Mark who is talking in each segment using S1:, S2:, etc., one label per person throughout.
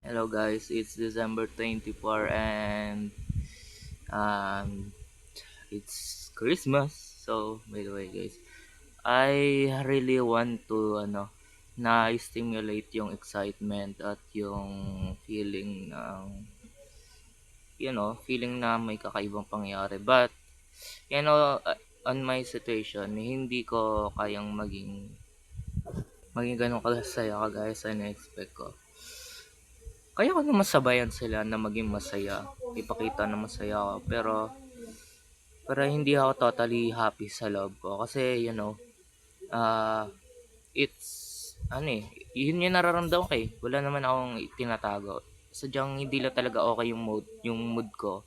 S1: Hello guys, it's December 24 and um it's Christmas. So, by the way guys, I really want to na-stimulate yung excitement at yung feeling ng feeling na may kakaibang pangyayari. But on my situation, hindi ko kayang maging ganun kasaya kagaya sa na-expect ko. Kaya ko naman sabayan sila na maging masaya, ipakita na masaya ako, pero hindi ako totally happy sa loob ko kasi ah it's yun yung nararamdaman ko eh. Wala naman akong tinatago. Sadyang hindi lang talaga okay yung mood ko.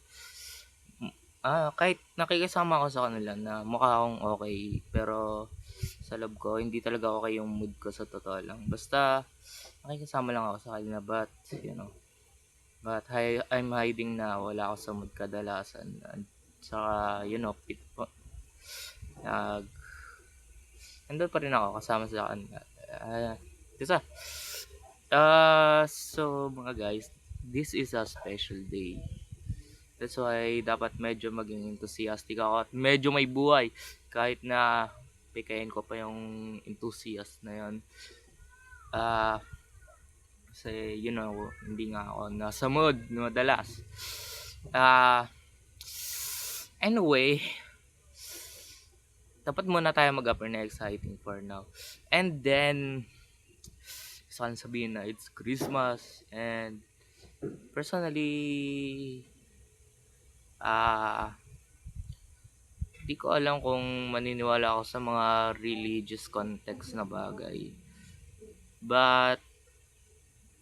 S1: Kahit nakikisama ako sa kanila na mukha akong okay, pero sa loob ko hindi talaga okay yung mood ko sa totoo lang. Basta nakikisama lang ako sa kanila but I'm hiding na wala ako sa mood kadalasan. At saka nag nandun pa rin ako kasama sa kanila. Isa. So mga guys, this is a special day. That's why dapat medyo maging enthusiastic ako at medyo may buhay kahit na pikayin ko pa yung enthusiast na yun. Ah, Kasi hindi nga ako nasa mood madalas. Ah, Anyway, dapat muna tayo mag-upper na exciting for now. And then, gusto ko sabihin na it's Christmas and personally, ah, di ko alam kung maniniwala ako sa mga religious context na bagay. But,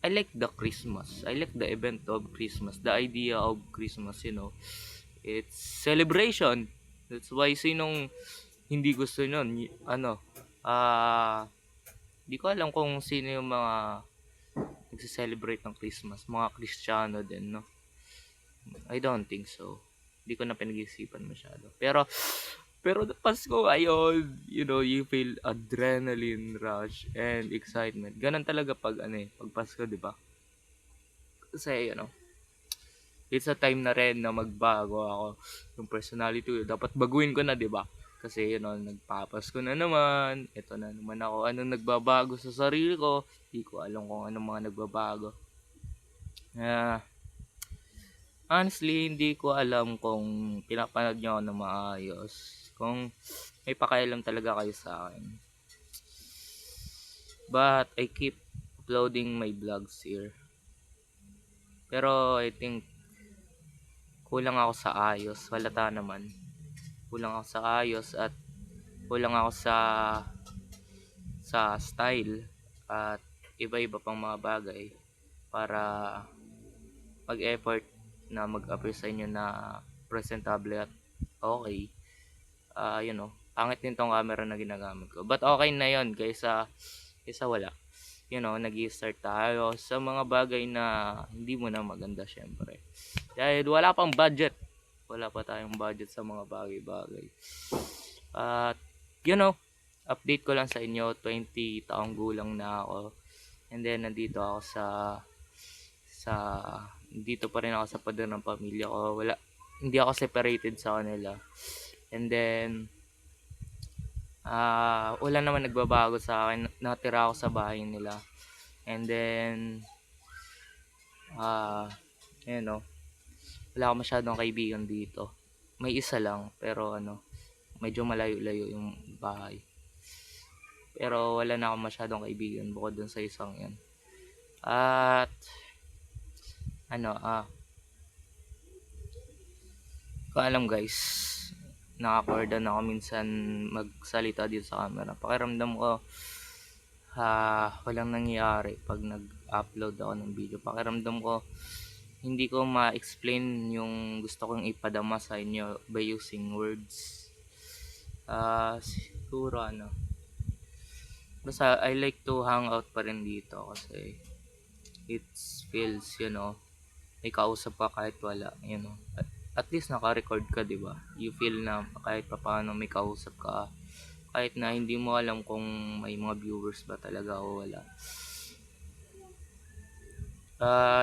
S1: I like the Christmas. I like the event of Christmas. The idea of Christmas. It's celebration. That's why sinong hindi gusto nun, di ko alam kung sino yung mga nagse-celebrate ng Christmas, mga Kristiyano din, no? I don't think so. Hindi ko na pinag-isipan masyado. Pero the Pasko, ayun, you feel adrenaline rush and excitement. Ganun talaga pag Pasko, di ba? Kasi, it's a time na rin na magbago ako yung personality ko. Dapat baguhin ko na, di ba? Kasi nagpapasko na naman. Ito na naman ako. Anong nagbabago sa sarili ko? Hindi ko alam kung anong mga nagbabago. Honestly, hindi ko alam kung pinapanood niyo ako ng maayos. Kung may pakialam talaga kayo sa akin. But I keep uploading my vlogs here. Pero I think kulang ako sa ayos. Halata naman. Kulang ako sa ayos at kulang ako sa style at iba-iba pang mga bagay para mag-effort na mag-appear sa inyo na presentable at okay. Pangit din tong camera na ginagamit ko. But okay na yon kaysa wala. Nag-i-start tayo sa mga bagay na hindi mo na maganda syempre. Dahil wala pang budget. Wala pa tayong budget sa mga bagay-bagay. At, update ko lang sa inyo, 20 taong gulang na ako. And then, sa, dito pa rin ako sa pader ng pamilya ko. Hindi ako separated sa kanila. And then, wala naman nagbabago sa akin. Natira ako sa bahay nila. And then, wala ako masyadong kaibigan dito. May isa lang, pero medyo malayo-layo yung bahay. Pero wala na ako masyadong kaibigan bukod dun sa isang yan. At, ano, kung alam guys, nakakorda na ako minsan magsalita dito sa camera. Pakiramdam ko, walang nangyayari pag nag-upload ako ng video. Pakiramdam ko, hindi ko ma-explain yung gusto kong ipadama sa inyo by using words. Siguro basta I like to hang out pa rin dito kasi it feels, may kausap ka kahit wala, at least naka-record ka, 'di ba? You feel na kahit papaano may kausap ka kahit na hindi mo alam kung may mga viewers ba talaga o wala.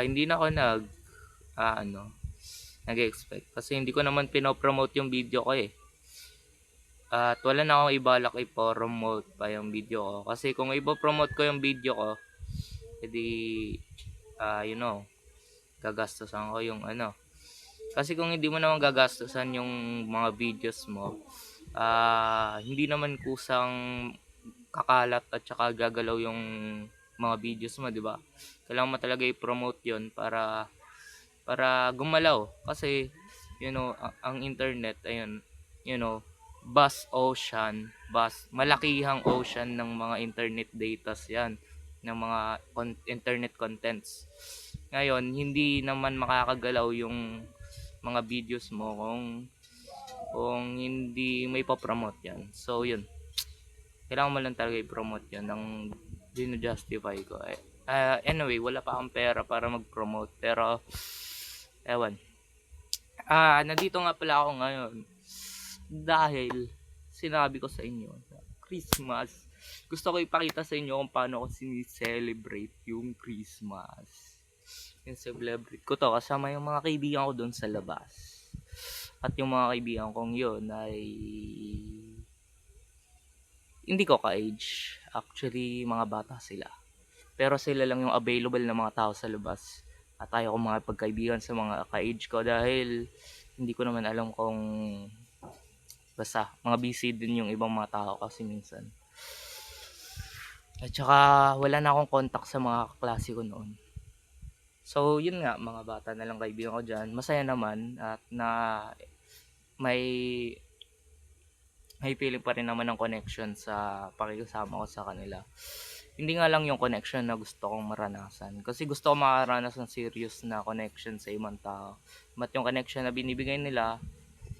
S1: Hindi na ako nag-expect kasi hindi ko naman pinopromote yung video ko eh. At wala na akong ibalak i-promote pa yung video ko. Kasi kung ipo-promote ko yung video ko, edi, you know, gagastusan ko yung ano. Kasi kung hindi mo naman gagastusan yung mga videos mo, hindi naman kusang kakalat at saka gagalaw yung mga videos mo, di ba? Kailangan mo talaga i-promote yon para gumalaw. Kasi, ang internet, ayun, vast ocean, malakihang ocean ng mga internet datas yan, ng mga internet contents. Ngayon, hindi naman makakagalaw yung mga videos mo kung hindi may pa-promote yan. So, yun. Kailangan mo lang talaga i-promote yan ng dino-justify ko. Anyway, wala pa akong pera para mag-promote. Pero, ewan. Nandito nga pala ako ngayon dahil sinabi ko sa inyo, Christmas. Gusto ko ipakita sa inyo kung paano ko sinicelebrate yung Christmas. Yung celebrate ko to kasama yung mga kaibigan ko doon sa labas. At yung mga kaibigan kong yun ay hindi ko ka-age. Actually, mga bata sila. Pero sila lang yung available na mga tao sa labas. At ayaw ko mga pagkaibigan sa mga ka-age ko dahil hindi ko naman alam kung basta mga busy din yung ibang mga tao kasi minsan. At saka wala na akong contact sa mga kaklase ko noon. So, yun nga, mga bata na lang kaibigan ko dyan. Masaya naman at na may feeling pa rin naman ng connection sa pakikisama ko sa kanila. Hindi nga lang yung connection na gusto kong maranasan. Kasi gusto ko makaranas ng serious na connection sa ibang tao. But yung connection na binibigay nila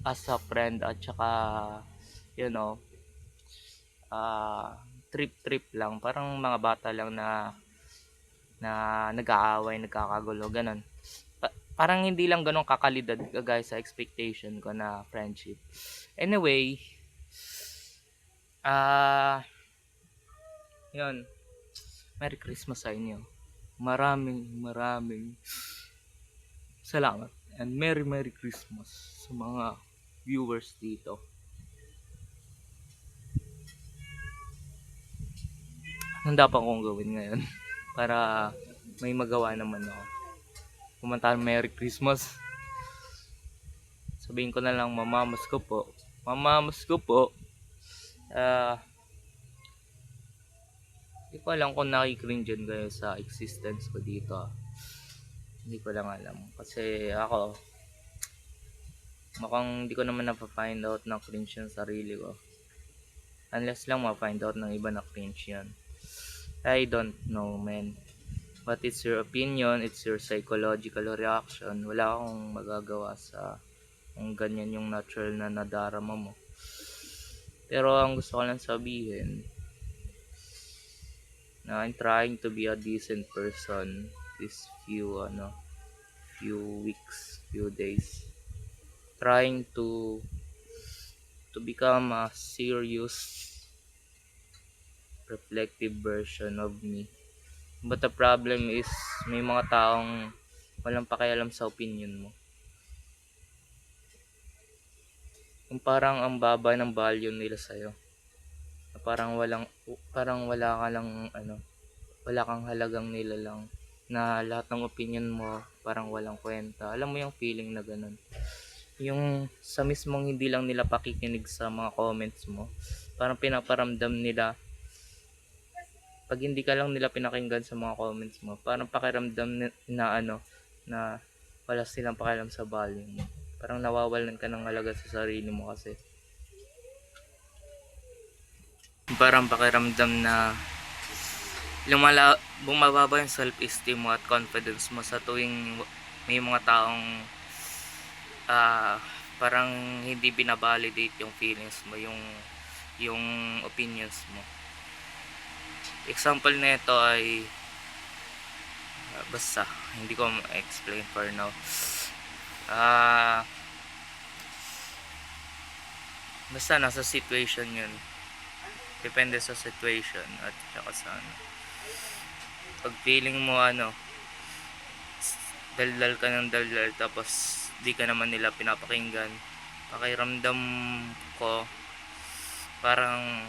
S1: as a friend at saka, trip-trip lang. Parang mga bata lang na nag-aaway, nagkakagulo, ganun. Parang hindi lang ganun kakalidad guys sa expectation ko na friendship. Anyway, yun. Merry Christmas sa inyo. Maraming salamat. And Merry Christmas sa mga viewers dito. Anong dapat kong gawin ngayon para may magawa naman ako? Kumanta ng Merry Christmas. Sabihin ko na lang, mamamas ko po. Hindi ko alam kung nakikringe kayo sa existence ko dito. Hindi ko lang alam. Kasi ako, mukhang hindi ko naman napafind out na cringe yung sarili ko. Unless lang ma-find out ng iba na cringe yan. I don't know, man. But it's your opinion, it's your psychological reaction. Wala akong magagawa sa kung ganyan yung natural na nadarama mo. Pero ang gusto ko lang sabihin, na I'm trying to be a decent person this few weeks, few days. Trying to become a serious, reflective version of me. But the problem is, may mga taong walang pakialam sa opinion mo. Yung parang ang baba ng value nila sa'yo. Parang wala ka lang, wala kang halagang nila lang. Na lahat ng opinion mo, parang walang kwenta. Alam mo yung feeling na ganun. Yung sa mismong hindi lang nila pakikinig sa mga comments mo, parang pinaparamdam nila, pag hindi ka lang nila pinakinggan sa mga comments mo, parang pakiramdam na wala silang pakialam sa value mo. Parang nawawalan ka ng halaga sa sarili mo kasi parang pakiramdam na bumababa yung self-esteem mo at confidence mo sa tuwing may mga taong parang hindi binabalidate yung feelings mo, yung opinions mo. Example nito ay basta hindi ko ma-explain for now. Basta nasa situation yun, depende sa situation at saka sa pag feeling mo daldal ka ng daldal tapos di ka naman nila pinapakinggan. Pakiramdam ko parang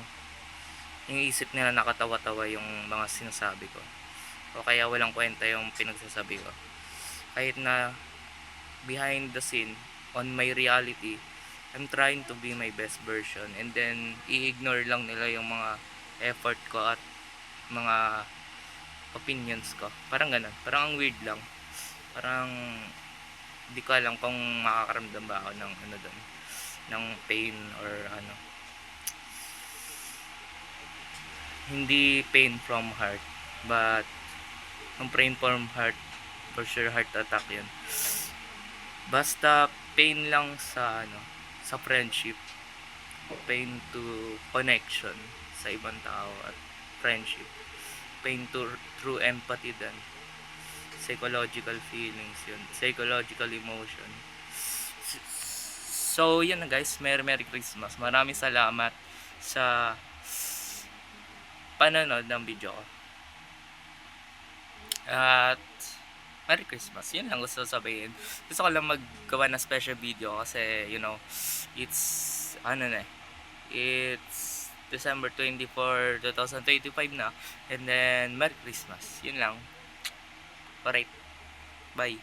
S1: yung isip nila nakatawa-tawa yung mga sinasabi ko, o kaya walang kwenta yung pinagsasabi ko, kahit na behind the scene on my reality I'm trying to be my best version, and then i-ignore lang nila yung mga effort ko at mga opinions ko. Parang ganun, parang ang weird lang, parang di ko alam kung makakaramdam ba ako ng ano doon, ng pain or ano. Hindi pain from heart, but ang pain from heart, for sure heart attack yun. Basta pain lang sa ano, sa friendship, pain to connection sa ibang tao at friendship, pain to through empathy din, psychological feelings yun, psychological emotion. So yun na guys, Merry Christmas, maraming salamat sa panonood ng video ko, at Merry Christmas. Yun lang gusto sabihin. Gusto ko lang maggawa ng special video kasi it's ano na, it's December 24, 2025 na, and then Merry Christmas. Yun lang. Alright, bye.